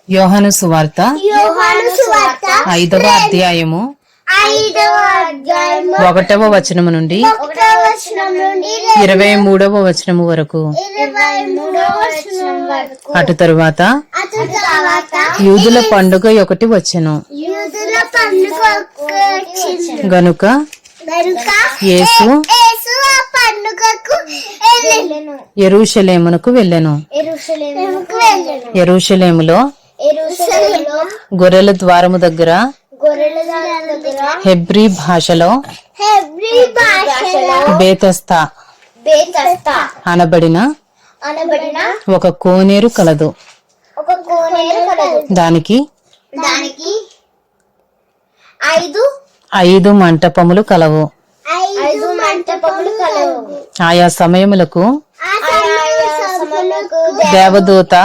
యోహాను సువార్త 5వ అధ్యాయము 1వ వచనము నుండి 23వ వచనము వరకు. అటు తరువాత యూదుల పండుగ ఒకటి వచ్చెను గనుక యేసు యెరూషలేమునకు వెళ్ళెను. యెరూషలేములో గొర్రెల ద్వారము దగ్గర హెబ్రీ భాషలో బేతెస్దా అనబడిన ఒక కోనేరు కలదు. దానికి 5 మంటపములు కలవు. ఆయా సమయములకు దేవదూత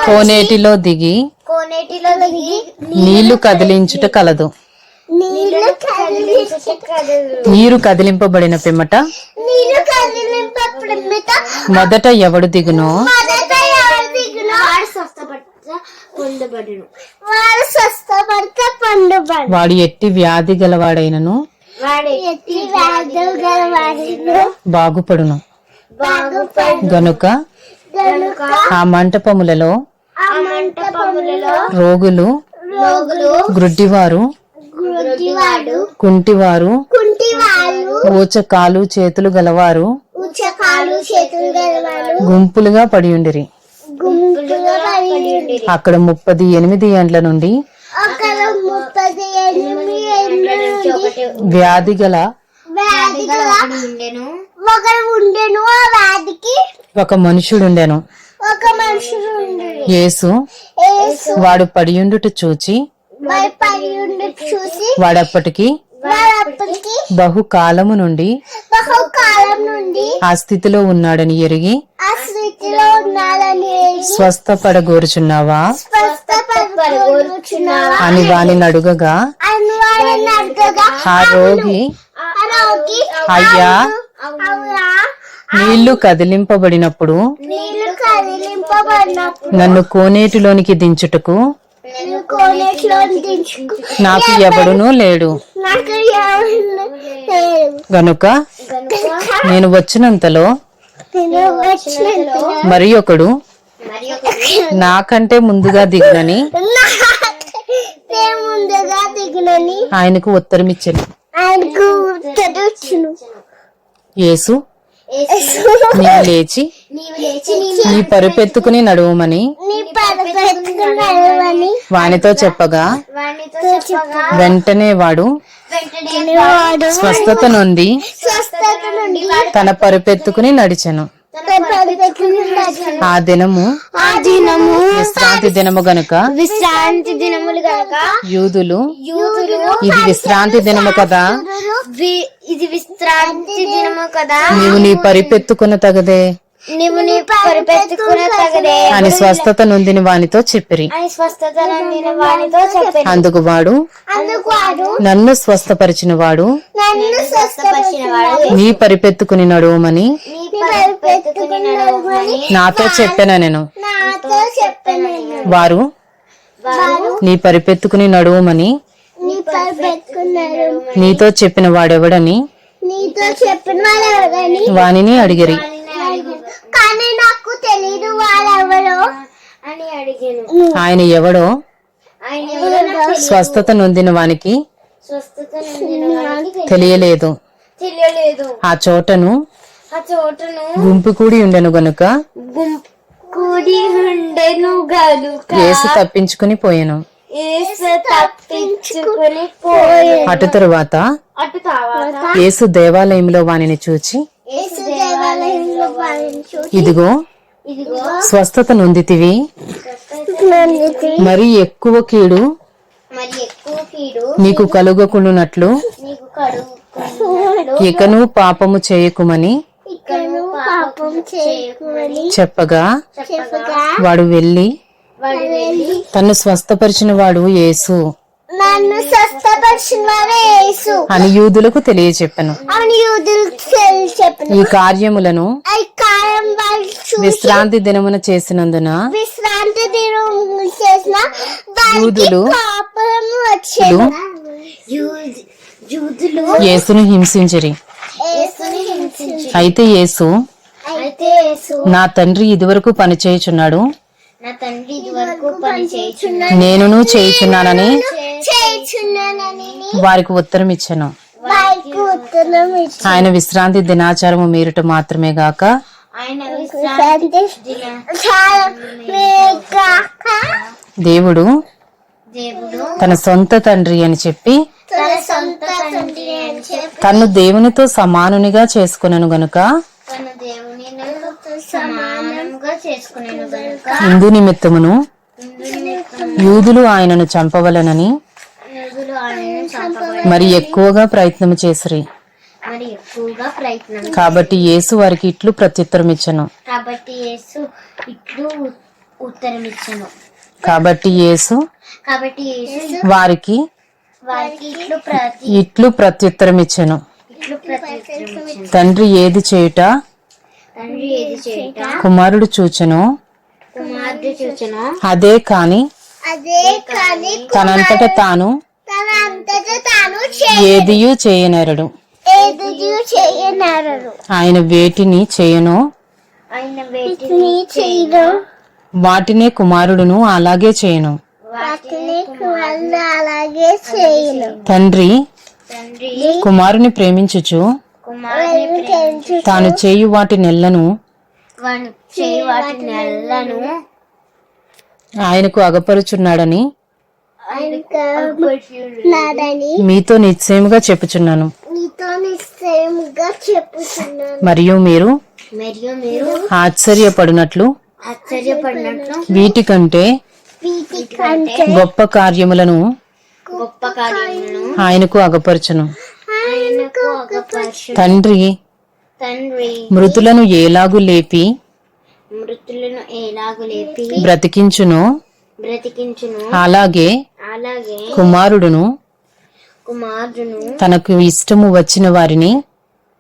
కోనేటిలో దిగి నీళ్లు కదిలించుట కలదు. నీరు కదిలింపబడిన పిమ్మట మొదట ఎవడు దిగునో వాడు ఎట్టి వ్యాధి గలవాడైనను బాగుపడును. గనుక ఆ మంటపములలో రోగులు, గ్రుడ్డివారు, కుంటివారు, ఊచకాలు చేతులు గలవారు గుంపులుగా పడియుండిరి. అక్కడ 38 ఏండ్ల నుండి వ్యాధి గల ఒక మనుషుడుండెను. యేసు వాడు పడియుండుట చూచి వాడప్పటికి బహుకాలము నుండి ఆ స్థితిలో ఉన్నాడని ఎరిగి స్వస్థపడగోరుచున్నావా అని వానిని అడుగగా ఆ రోగి, అయ్యా, నీళ్లు కదిలింపబడినప్పుడు నన్ను కోనేటిలోనికి దించుటకు నాకు ఎవడునూ లేడు. గనుక నేను వచ్చినంతలో మరి ఒకడు నాకంటే ముందుగా దిగునని ఆయనకు ఉత్తరమిచ్చెను. యేసు నీవు లేచి నీ పరుపెత్తుకుని నడువమని వానితో చెప్పగా వెంటనే వాడు స్వస్థత నుండి తన పరుపెత్తుకుని నడిచెను. ఆ దినము విశ్రాంతి దినము గనుక యూదులు ఇది విశ్రాంతి దినము కదా, నీవు నీ పరిపెత్తుకున్న తగదే అని స్వస్థత నొందిన వానితో చెప్పిరి. అందుకు వాడు, నన్ను స్వస్థపరిచిన వాడు నీ పరిపెత్తుకుని నడువమని నాతో చెప్పెననెను. వారు నీ పరిపెత్తుకుని నడువమని నీతో చెప్పిన వాడెవడని వానిని అడిగిరి. ఆయన ఎవడో స్వస్థత నొందిన వానికి తెలియలేదు. ఆ చోటను గుంపు కూడి ఉండెను గనుక యేసు తప్పించుకుని పోయెను. అటు తరువాత యేసు దేవాలయంలో వానిని చూచి, ఇదిగో స్వస్థత నొందితివి, మరి ఎక్కువ కీడు నీకు కలుగకుండునట్లు ఇకను పాపము చేయకుమని చెప్పగా వాడు వెళ్లి తన్ను స్వస్థపరిచిన వాడు యేసు నన్ను స్వస్థపరిచిన వాడే యేసు అని యూదులకు తెలియచెప్పెను. అని యూదులకు చెప్పిన ఈ కార్యములను ఈ కాలం వాళ్ళు చూసి విశ్రాంతి దినమున చేసినందున విశ్రాంతి దినం చేసిన వారికి యూదులు కోపం వచ్చేను. యూదులు యేసును హింసించిరి. యేసుని హింసించి అయితే యేసు అయితే యేసు నా తండ్రి ఇదివరకు పనిచేయుచున్నాడు, నా తండ్రి ఇదివరకు పని చేయుచున్నాడు నేనును చేయుచున్నానని చేయుచున్నానని వారికి ఉత్తరం ఇచ్చెను. వారికి ఉత్తరం ఇచ్చి ఆయన విశ్రాంతి దినాచారము మీరుట మాత్రమే గాక ఆయన విశ్రాంతి కాక దేవుడు దేవుడు తన సొంత తండ్రి అని చెప్పి తన సొంత తండ్రి అని చెప్పి తన్ను దేవునితో సమానునిగా చేసుకొనెను గనుక తన దేవుని సమానంగా చేసుకునేను గనుక ఇందు నిమిత్తమును యూదులు ఆయనను చంపవలెనని యూదులు ఆయనను చంపబడి మరి ఎక్కువగా ప్రయత్నం చేసిరి. మరి ఎక్కువగా ప్రయత్నం కాబట్టి యేసు వారికి ఇట్లు ప్రత్యుత్తరం ఇచ్చెను. కాబట్టి యేసు ఇట్లు ఉత్తరం ఇచ్చెను. కాబట్టి యేసు కాబట్టి యేసు వారికి వారికి ఇట్లు ప్రత్యుత్తరం ఇచ్చెను. ప్రత్యుత్తరం ఇచ్చెను. తండ్రి ఏది చేయుట తండ్రి ఏది చేయుట కుమారుడు చూచెనో కుమారుడు చూచెను అదే కాని అదే కానీ తనంతట తాను తన అంతటా తాను ఏదియూ చేయనేరడు. ఏది చేయనారు ఆయన వేటిని చేయనో ఆయన వేటిని చేయను వాటినే కుమారుడును అలాగే చేయను. వాటిని వాళ్ళు అలాగే చేయను. తండ్రి తండ్రి కుమారుని ప్రేమించుచు కుమారుని ప్రేమించు తాను చేయు వాటి నెల్లను వాడు చేయి వాటి నెలను ఆయనకు అగపరుచున్నాడని నాదని మీతో నిశ్చయముగా చెప్పుచున్నాను. నీతో నిశ్చయముగా చెప్పుచున్నాను. మరియు మీరు మీరు ఆశ్చర్యపడినట్లు ఆశ్చర్యపడినట్లు వీటికంటే వీటికంటే గొప్ప కార్యములను గొప్ప కార్యములను ఆయనకు అగపరచును. ఆయనకు అగపరచు. తండ్రి తండ్రి మృతులను ఏలాగు లేపి మృతులను ఎలాగు లేపి బ్రతికించునో బ్రతికించును అలాగే అలాగే కుమారుడును కుమారుడును తనకు ఇష్టము వచ్చిన వారిని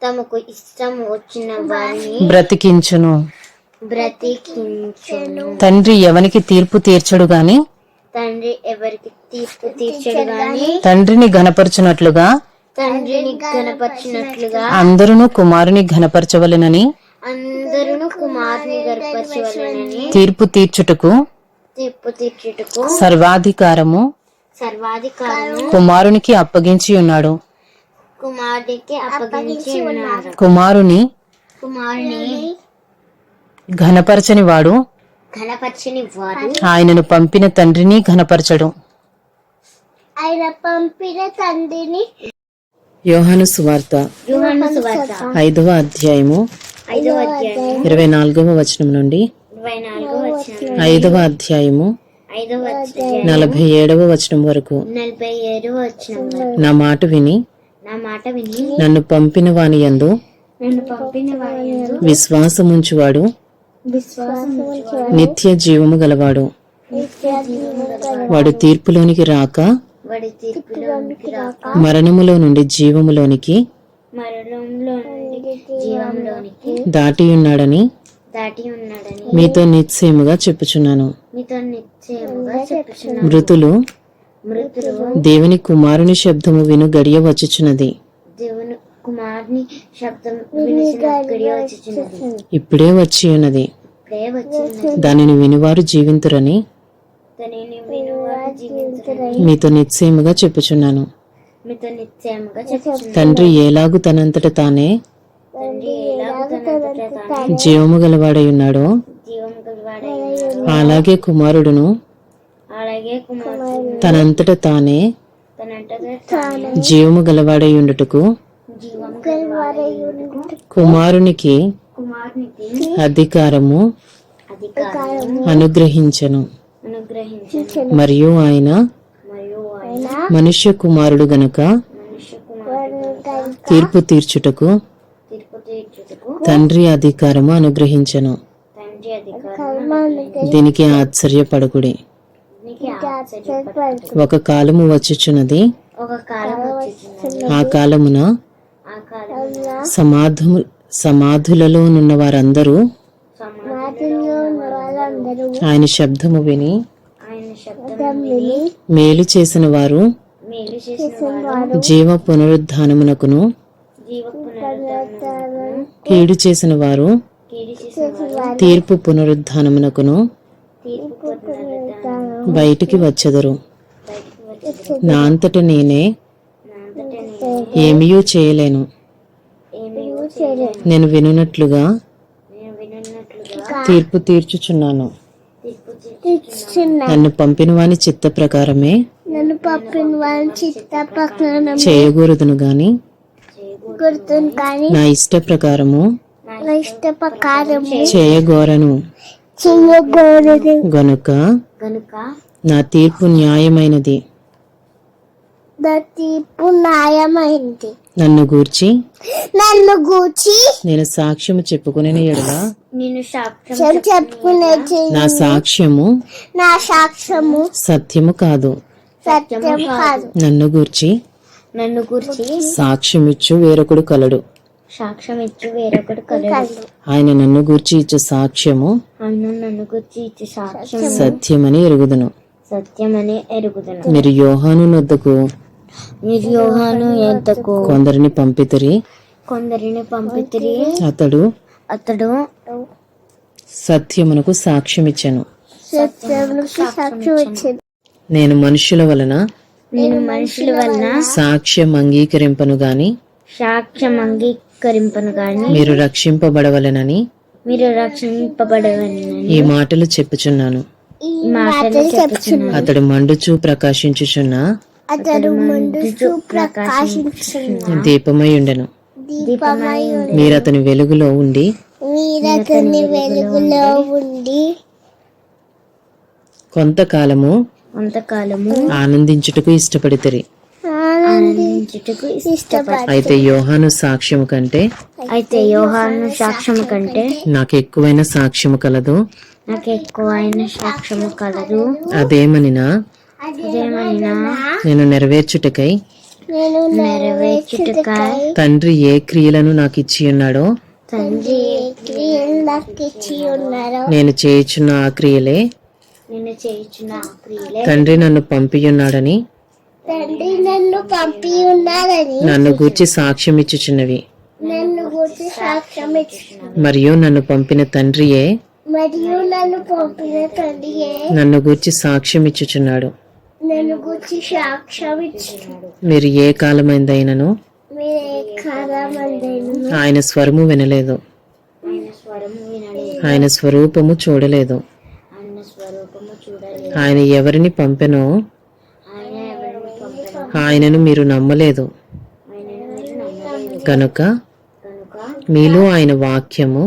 తమకు ఇష్టం వచ్చిన వారిని బ్రతికించును. బ్రతికించును. తండ్రి ఎవనికి తీర్పు తీర్చడు గాని తండ్రి ఎవరికి తీర్పు తీర్చడు గాని తండ్రిని ఘనపరచునట్లుగా తండ్రిని గణపరిచినట్లుగా అందరును కుమారుని ఘనపరచవలెనని అందరును కుమారుని గర్పరచవలెనని తీర్పు తీర్చుటకు తీర్పు తీర్చుటకు సర్వాధికారము సర్వాధికారము కుమారునికి అప్పగించి ఉన్నాడు. కుమారుడికి అప్పగించి ఉన్నారు. కుమారుని కుమారుని ఘనపరచని వాడు ఘనపరచని వాడు ఆయనను పంపిన తండ్రిని ఘనపరచడు. ఆయన పంపిన తండ్రిని. యోహాను సువార్త యోహాను సువార్త 5వ అధ్యాయము 5వ అధ్యాయం 24వ వచనం నుండి 24వ వచనం 5వ అధ్యాయము 5వ అధ్యాయం 47వ వచనం వరకు 47వ వచనం నా మాట విని నా మాట విని నన్ను పంపిన వాని యందు నన్ను పంపిన వారి యందు విశ్వాసముంచువాడు విశ్వాసం ఉంచువాడు నిత్య జీవము గలవాడు. వాడు తీర్పులోనికి రాక వాడి తీర్పులోనికి రాక మరణములో నుండి జీవములోనికి మరణంలో నుండి జీవంలోనికి దాటి ఉన్నాడని దాటి ఉన్నాడని మీతో నిశ్చయముగా చెప్పుచున్నాను. మీతో నిశ్చయముగా చెప్పుచున్నాను. మృతులు మృతులు దేవుని కుమారుని శబ్దము విను గడియ వచ్చుచున్నది. దేవుని కుమారుని శబ్దం వినిసిన గడియ వచ్చుచున్నది. ఇప్పుడే వచ్చి ఉన్నది. ఇప్పుడే వచ్చినది. దానిని వినివారు జీవింతురని దానిని వినువారు జీవించురని మీతో నిశ్చయముగా చెప్పుచున్నాను. మీతో నిశ్చయముగా చెప్పుచున్నాను. తండ్రి ఏలాగు తనంతట తానే తండ్రి ఎలాగో తనంతట తానే జీవము గలవాడై ఉన్నాడో జీవం గలవాడై ఉన్నాడో అలాగే కుమారుడును అలాగే కుమారుడు తనంతట తానే తనంతట తానే జీవము గలవాడై ఉండుటకు జీవం గలవాడై ఉండుటకు కుమారునికి కుమారునికి అధికారము అధికారము అనుగ్రహించెను. అనుగ్రహించను. మరియు ఆయన మరియు ఆయన మనుష్య కుమారుడు గనుక మనుష్య కుమారుడు తీర్పు తీర్చుటకు తీర్పు తీర్చుటకు తండ్రి అధికారము అనుగ్రహించెను. తండ్రి అధికారము దీనికి ఆశ్చర్యపడకుడి. ఒక కాలము వచ్చుచున్నది, ఒక కాలం వచ్చుచున్నది. ఆ కాలమున ఆ కాలమున సమాధులలో నున్న వారందరూ సమాధిలో ఉన్న వాళ్ళందరూ ఆయన శబ్దము విని ఆయన శబ్దం విని మేలు చేసిన వారు మేలు చేసిన వారు జీవ పునరుద్ధానమునకును, జీవ పునరుద్ధరణకు కీడు చేసిన వారు కీడు చేసిన వారు తీర్పు పునరుద్ధానమునకును తీర్పు పునరుద్ధరణకు బయటికి వచ్చెదరు. బయటకు వచ్చి నా అంతట నేనే నాంతట నేను ఏమీయూ చేయలేను. ఏమీ చేయలేను. నేను వినున్నట్లుగా నేను వినున్నట్లుగా తీర్పు తీర్చుచున్నాను. తీర్పు తీర్చుచున్నాను. నన్ను పంపిన వాని చిత్త ప్రకారమే నన్ను పంపిన వారి చిత్త ప్రకారం చేయకూడదును గాని గుర్తును కానీ నా ఇష్ట ప్రకారము నా ఇష్ట ప్రకారం చేయగోరను. చేయకూడదు గనుక గనుక నా తీర్పు న్యాయమైనది. నా తీర్పు న్యాయమైంది. నన్ను గూర్చి నేను సాక్ష్యము చెప్పుకునే ఎడల నేను సాక్ష్యం చెప్పుకునే నా సాక్ష్యము నా సాక్ష్యము సత్యము కాదు. సత్యం కాదు. నన్ను గూర్చి సాక్ష్యమిచ్చు వేరొకడు కలడు. సాక్ష్యం ఇచ్చి వేరొకడు కలడు. ఆయన నన్ను గూర్చి ఇచ్చు సాక్ష్యము ఆయన నన్ను గురించి ఇచ్చే సాక్ష్యం సత్యమని ఎరుగుదును. సత్యమని ఎరుగుదను. మీరు యోహాను నొద్దకు మీరు యోహాను యొద్దకు కొందరిని పంపితిరి, కొందరిని పంపితిరి. అతడు అతడు సత్యమునకు సాక్ష్యమిచ్చెను. సత్యమునకు సాక్ష్యం ఇచ్చింది. నేను మనుషుల వలన నేను మనుషుల వలన సాక్ష్యం అంగీకరింపను గాని సాక్ష్యం అంగీకరింపను గాని మీరు రక్షింపబడవలెనని మీరు రక్షింపబడవని ఈ మాటలు చెప్పుచున్నాను. ఈ మాటలు చెప్పుచున్నాను. అతడు మండుచు ప్రకాశించుచున్న అతడు ముందు ప్రకాశించుచున్న దీపమై ఉండెను. దీపమై మీరు అతని వెలుగులో ఉండి మీరతని వెలుగులో ఉండి కొంతకాలము కొంతకాలము ఆనందించుటకు ఇష్టపడితిరి. ఆనందించుటకు ఇష్టపడి అయితే యోహాను సాక్ష్యము కంటే అయితే యోహాను సాక్ష్యము కంటే నాకు ఎక్కువైన సాక్ష్యము కలదు. నాకు ఎక్కువైన సాక్ష్యము కలదు. అదేమనినా అదేమైనా నేను నెరవేర్చుటకై నేను నెరవేర్చుటకై తండ్రి ఏ క్రియలను నాకు ఇచ్చి ఉన్నాడో తండ్రి నాకు ఇచ్చి ఉన్నారు. నేను చేయుచున్న ఆ క్రియలే నేను చేయుచున్న ఆ క్రియలే తండ్రి నన్ను పంపియున్నాడని తండ్రి నన్ను పంపి ఉన్నారని నన్ను గూర్చి సాక్ష్యం ఇచ్చుచున్నవి. నన్ను గురించి సాక్ష్యం ఇచ్చుచున్నాను. మరియు నన్ను పంపిన తండ్రియే మరియు నన్ను పంపిన తండ్రియే నన్ను గూర్చి సాక్ష్యం ఇచ్చుచున్నాడు. నన్ను గురించి సాక్ష్యం ఇచ్చుచున్నాడు. మీరు ఏ కాలమైందైనను మీరు ఏ కాలమందైనను ఆయన స్వరము వినలేదు, ఆయన స్వరము వినలేదు, ఆయన స్వరూపము చూడలేదు. ఆయన స్వరూపము చూడలేదు. ఆయన ఎవరిని పంపెనో ఆయన ఎవరిని పంపెనో ఆయనను మీరు నమ్మలేదు. ఆయనను మీరు నమ్మలేదు. కనుక కనుక మీలో ఆయన వాక్యము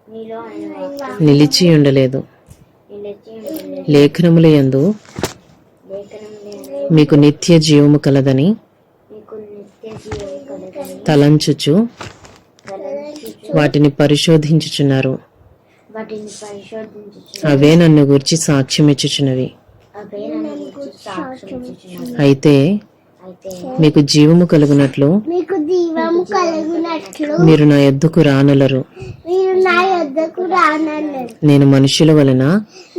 మీలో ఆయన వాక్యం నిలిచి ఉండలేదు. నిలిచి ఉండలేదు. లేఖనముల యందు లేఖనములు మీకు నిత్య జీవము కలదని మీకు నిత్య జీవం కలగని తలంచుచు తలంచుచు వాటిని పరిశోధించుచున్నారు. వాటిని పరిశోధించుచు అవే నన్ను గురించి సాక్ష్యం ఇచ్చుచున్నవి. అవే నన్ను గురించి సాక్ష్యం ఇచ్చుచున్నవి. అయితే అయితే మీకు జీవము కలుగునట్లు మీకు దీవము కలుగునట్లు మీరు నా యొద్దకు రానలరు. మీరు నా యొద్దకు రానన్నారు. నేను మనుషుల వలన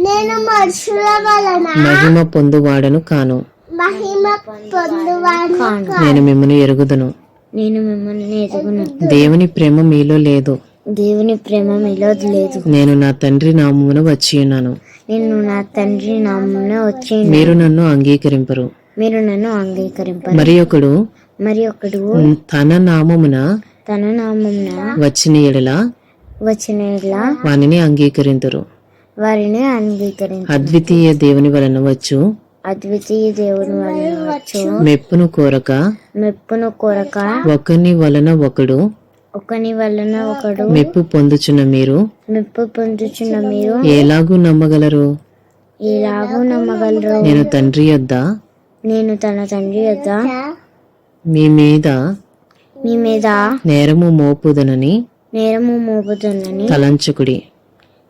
నేను మనుషుల వలన మహిమ పొందువాడను కాను. మహిమ పొందువాను కాను. నేను మిమ్మల్ని ఎరుగుదును. నేను మిమ్మల్ని ఎదుగును. దేవుని ప్రేమ మీలో లేదు. దేవుని ప్రేమ మీలో లేదు. నేను నా తండ్రి నామమున వచ్చి ఉన్నాను. నేను నా తండ్రి నామమున వచ్చి మీరు నన్ను అంగీకరింపరు. మీరు నన్ను అంగీకరింపరు. మరి ఒకడు మరి ఒకడు తన నామమున తన నామమున వచ్చిన ఎడల వచ్చిన యెడల వానిని అంగీకరింతురు. వారిని అంగీకరించు. అద్వితీయ దేవుని వలన వచ్చు అద్వితీయ దేవుని వలన వచ్చు మెప్పును కోరక మెప్పును కోరక ఒకని వలన ఒకడు ఒకని వలన ఒకడు మెప్పు పొందుచున్న మీరు మెప్పు పొందుచున్న మీరు ఎలాగూ నమ్మగలరు? ఎలాగూ నమ్మగలరు? నేను తండ్రి యొద్ద నేను తన తండ్రి యొద్ద మీ మీద నేరము మోపుదనని నేరము మోపుతున్నని తలంచుకుడి.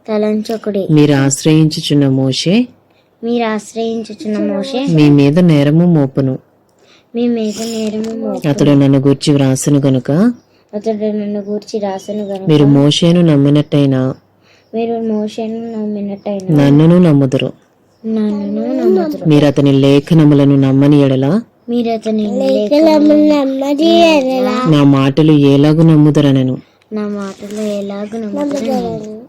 తలంచకుడి. మీరు ఆశ్రయించుచున్న మోషే మీరు ఆశ్రయించుచున్న మోషే మీ మీద నేరము మోపును. మీ మీద నేరము మోపు. అతడు నన్ను గూర్చి వ్రాసును గనుక అతడు నన్ను గూర్చి రాసను గనుక మీరు మోషేను నమ్మినట్టయినా మీరు మోషేను నమ్మినట్టయిన నన్నును నమ్ముదురు. నన్ను నమ్ముదురు. మీరు అతని లేఖనములను నమ్మని ఎడల మీరు అతని లేఖనములను నమ్మని యెడల నా మాటలు ఎలాగు నమ్ముదురనెను. నా మాటలు ఎలాగ నమ్ముదురు.